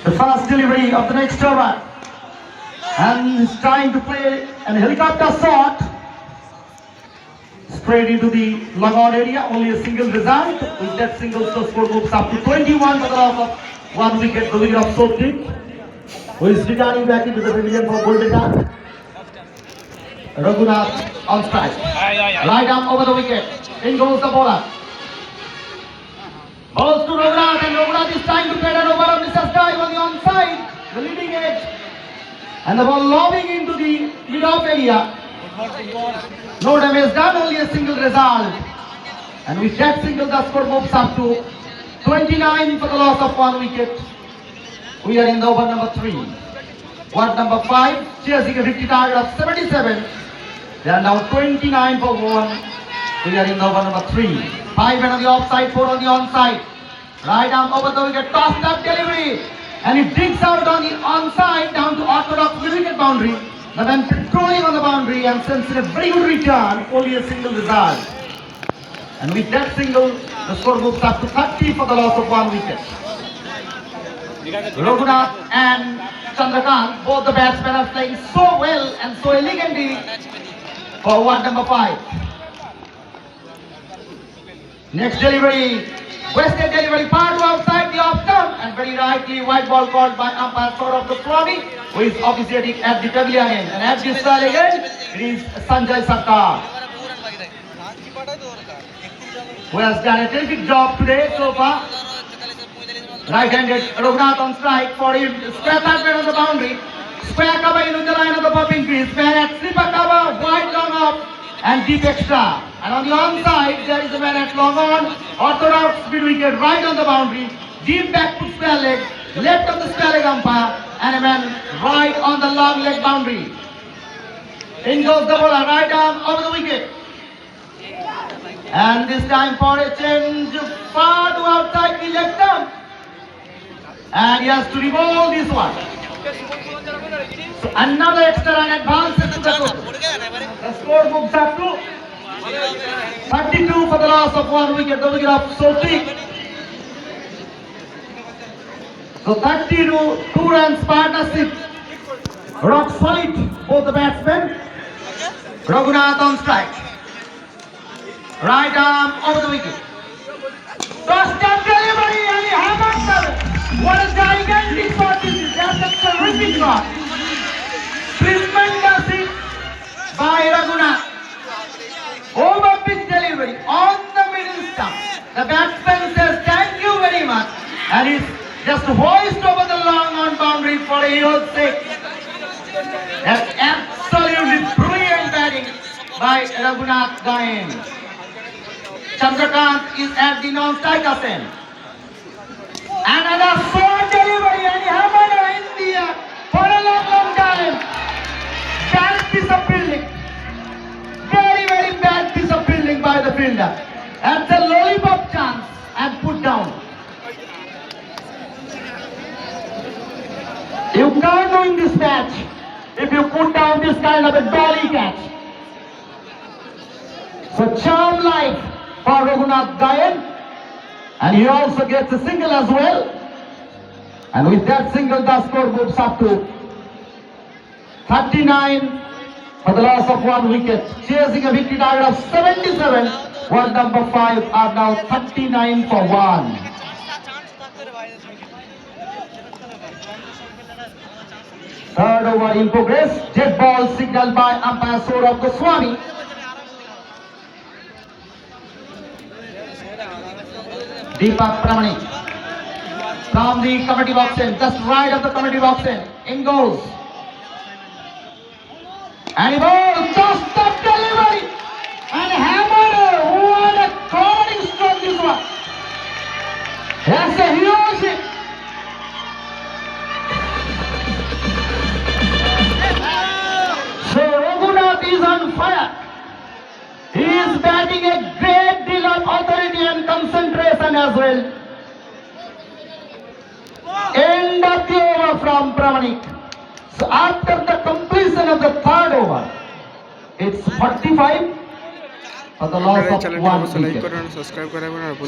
The fast delivery of the next over. And he's trying to play a helicopter shot. Straight into the long-on area. Only a single result. With that single, the score moves up to 21 for the loss of 1 wicket. The wicket of Soptik, who is returning back into the pavilion for Golden Duck. Raghunath on strike. Right arm over the wicket. In goes the bowler. Balls to Raghunath, and Raghunath is trying to get an over on Mrs. Dive on the onside, the leading edge. And the ball lobbing into the mid-off area. No damage done, only a single result. And with that single, the score moves up to 29 for the loss of 1 wicket. We are in the over number 3. Over number 5, chasing a 50 target of 77. They are now 29 for 1. We are in the over number 3. 5 and on the offside, 4 on the onside. Right arm over the wicket, tossed up delivery. And it digs out on the onside down to orthodox wicket boundary. The man patrolling on the boundary and sends in a very good return, only a single result. And with that single, the score moves up to 30 for the loss of 1 wicket. Raghunath and Chandrakant, both the batsmen are playing so well and so elegantly for over number 5. Next delivery, Western delivery, part to outside the off stump, and very rightly white ball called by umpire Saurabh Goswami, who is officiating at the pavilion end. And at this side again, it is Sanjay Sarkar, who has done a terrific job today so far. Right-handed Raghunath on strike for him, square third man on the boundary, square cover in the line of the popping crease, man at slipper cover, wide long off, and deep extra. And on the onside, there is a man at long on, orthodox mid wicket, right on the boundary, deep back to square leg, left of the square leg umpire, and a man right on the long leg boundary. In goes the bowler, right arm over the wicket. And this time for a change, far to outside the left arm. And he has to revolve this one. So another extra run advances to the total. The score moves up to 32 for the loss of 1 wicket, the wicket of Soptik. So 32 runs partnership. Rock solid, both the batsmen. Raghunath on strike. Right arm over the wicket. Tossed up delivery and he hammered it. What a gigantic shot this is. That's a terrific shot. Tremendous hit by Raghunath. Over pitch delivery on the middle stump. The batsman says thank you very much. And he's just hoist over the long on boundary for a year's sake. That's absolutely brilliant batting by Raghunath Gayen. Chandrakant is at the non-striker's end. Another short delivery and he hammered in the air for a long time. Bad piece of fielding. Very, very bad piece of fielding by the fielder. That's a lollipop chance and put down. You can't win this match if you put down this kind of a dolly catch. So charm life for Raghunath Gayen. And he also gets a single as well. And with that single, the score moves up to 39 for the loss of 1 wicket. Chasing a victory target of 77. One number 5 are now 39 for 1. Third over in progress. Jet ball signaled by umpire Saurabh Goswami. Deepak Pramanik from the committee box end, just right of the committee box end. In goes. And he ball, tossed up delivery. And hammered. What a cornering stroke this one. That's a huge hit. So Raghunath is on fire. He is batting a great deal of authority and concentration as well. End of the over from Pramanik. So after the completion of the third over, it's 45 for the loss of one wicket.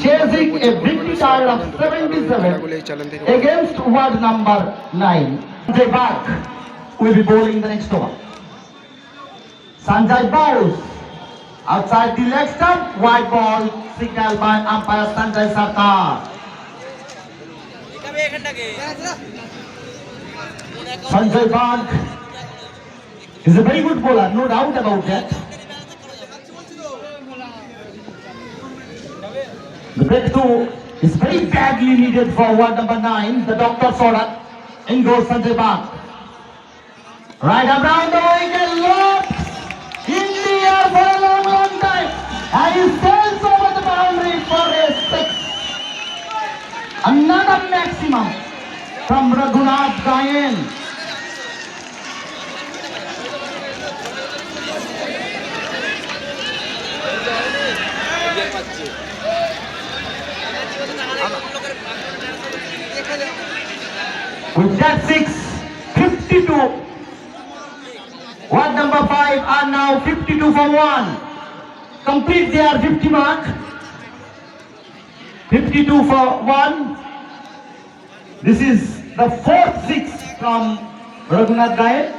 Chasing a victory target of 77 against ward number 9. Sanjay Bag will be bowling the next over. Sanjay bowls outside the leg stump, wide ball signaled by umpire Sanjay Sarkar. Sanjay Bag is a very good bowler, no doubt about that. The breakthrough is very badly needed for ward number 9. The doctor's order. In goes Sanjay Bag. Right around the wicket, lofts in the air for a long, long time. And he sails over the boundary for a 6. Another maximum from Raghunath Gayan. With that 6, 52. Ward number 5 are now 52 for 1. Complete their 50 mark. 52 for 1. This is the 4th 6 from Raghunath Gayan.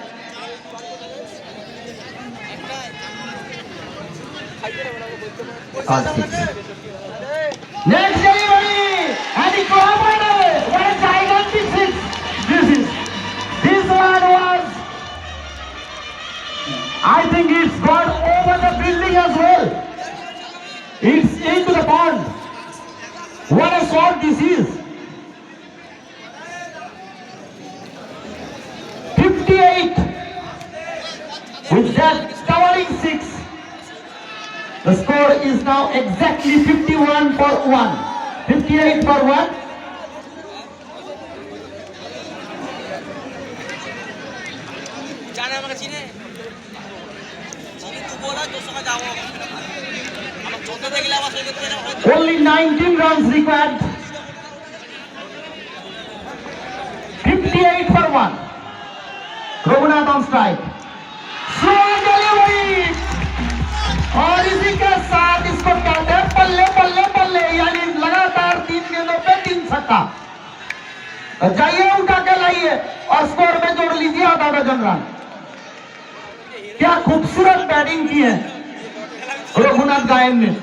Next delivery! And he covered away! What a gigantic 6! This one was, I think it's gone over the building as well. It's into the pond. What a shot this is. 58. With that towering 6, the score is now exactly 51 for 1. 58 for 1. Only 19 runs required. 58 for 1. Raghunath on strike. Slow delivery. और इसी के साथ इसको कहते हैं पल्ले पल्ले पल्ले, यानी लगातार 3 गेंदों पे 3 छक्का। जाइए उठा के लाइए और स्कोर में जोड़ लीजिए आधा डजन रन। क्या खूबसूरत बैटिंग की है रघुनाथ गायन ने।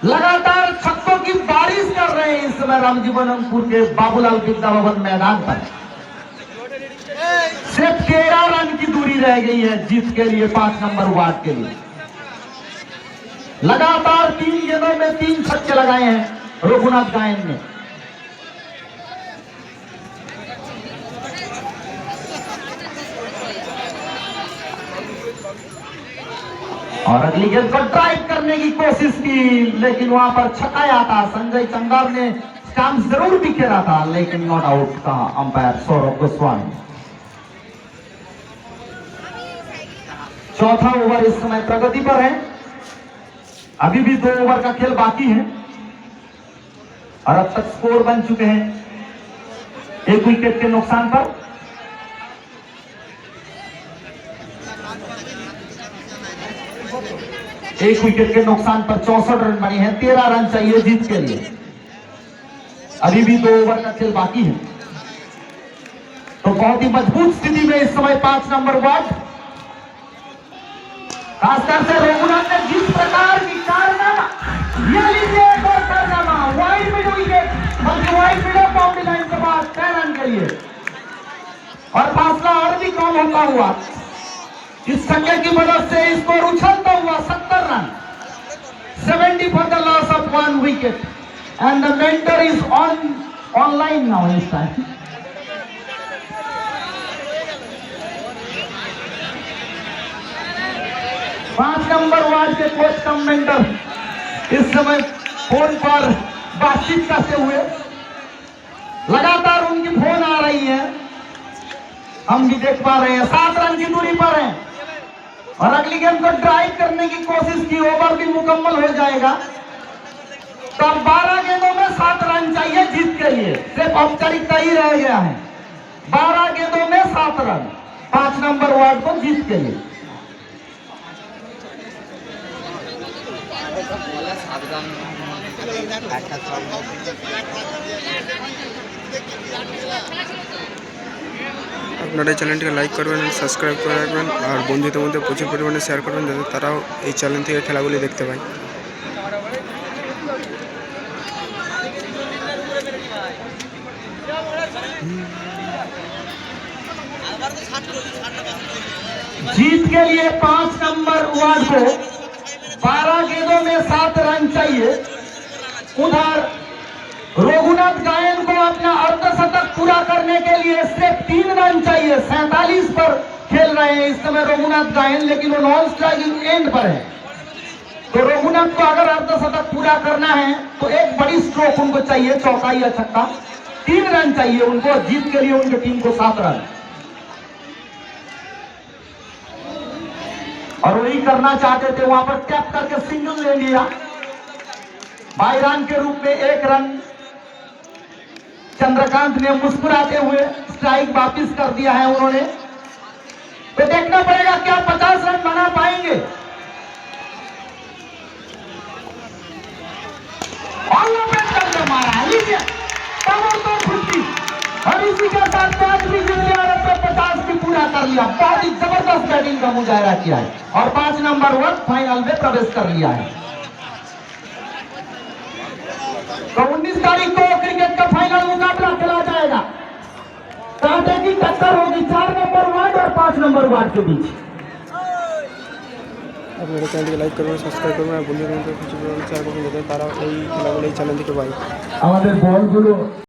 लगातार छक्कों की बारिश कर रहे हैं इस समय रामजीवनपुर के बाबूलाल विद्या भवन मैदान पर। सिर्फ 13 रन की दूरी रह गई है जीत के लिए 5 नंबर वार्ड के लिए। लगातार 3 गेंदों में 3 छक्के लगाए हैं रघुनाथ गायन ने। और अगली गेंद को ड्राइव करने की कोशिश की, लेकिन वहां पर छकाया था। संजय चंदार ने स्टंप जरूर बिखेरा था, लेकिन नॉट आउट कहा अंपायर सौरभ गोस्वामी। चौथा ओवर इस समय प्रगति पर है। अभी भी 2 ओवर का खेल बाकी है और अब तक स्कोर बन चुके हैं 1 विकेट के नुकसान पर। एक विकेट के नुकसान पर 64 रन बने हैं। 13 रन चाहिए जीत के लिए। अभी भी 2 ओवर का खेल बाकी है, तो बहुत ही मजबूत स्थिति में इस समय 5 नंबर वार्ड। खासकर से रघुनाथ ने जिस प्रकार की कारनामा, ये लीजिए एक और कारनामा, वाइड मिड विकेट, बल्कि वाइड मिड बाउंड्री लाइन के बाद 6 रन के लिए, और फासला और भी कम होता हुआ इस छक्के की मदद से स्कोर उछलता हुआ 70 run. 70 for the loss of 1 wicket, and the mentor is online now this time. 5 number ward के कोच कम मेंटर इस समय फोन पर बातचीत करते हुए, लगातार उनकी फोन आ रही है, हम भी देख पा रहे हैं। 7 रन की दूरी पर है और अगली गेंद को ड्राइव करने की कोशिश की। ओवर भी मुकम्मल हो जाएगा, तो अब 12 गेंदों में 7 रन चाहिए जीत के लिए। सिर्फ औपचारिकता ही रह गया है। 12 गेंदों में 7 रन 5 नंबर वार्ड को जीत के लिए। আপনারা এই চ্যানেলটিকে লাইক করবেন, সাবস্ক্রাইব করে রাখবেন আর বন্ধুদের মধ্যে প্রচুর পরিমাণে শেয়ার করবেন যাতে তারাও এই চ্যানেল থেকে খেলাগুলি দেখতে পায়। जीत के लिए 5 नंबर वार्ड को 12 गेंदों में 7 रन चाहिए। उधर रघुनाथ गायन को अपना अर्धशतक पूरा करने के लिए सिर्फ 3 रन चाहिए। 47 पर खेल रहे हैं इस समय रघुनाथ गायन, लेकिन वो नॉन स्ट्राइकिंग एंड पर है। तो रघुनाथ को अगर अर्धशतक पूरा करना है तो एक बड़ी स्ट्रोक उनको चाहिए, चौका या छक्का। 3 रन चाहिए उनको, जीत के लिए उनकी टीम को 7 रन। और वही करना चाहते थे, वहां पर टैप करके सिंगल ले लिया। बाई रन के रूप में 1 रन चंद्रकांत ने मुस्कुराते हुए स्ट्राइक वापिस कर दिया है उन्होंने। तो देखना पड़ेगा क्या 50 रन बना पाएंगे। करके मारा है, लीजिए और इसी के साथ 5 भी जीत लिया और 50 भी पूरा कर लिया। बहुत ही जबरदस्त बैटिंग का मुजाहरा किया है और 5 नंबर वर्ग फाइनल में प्रवेश कर लिया है। तो 19 तारीख को क्रिकेट का फाइनल मुकाबला खेला जाएगा। कांटे की टक्कर होगी 4 नंबर वार्ड और 5 नंबर वार्ड के बीच। আপনারা চ্যানেলটিকে লাইক করবেন, সাবস্ক্রাইব করবেন আর বন্ধুদের মধ্যে প্রচুর পরিমাণে শেয়ার করবেন যাতে তারাও এই খেলাগুলো এই চ্যানেল থেকে পায়। আমাদের বলগুলো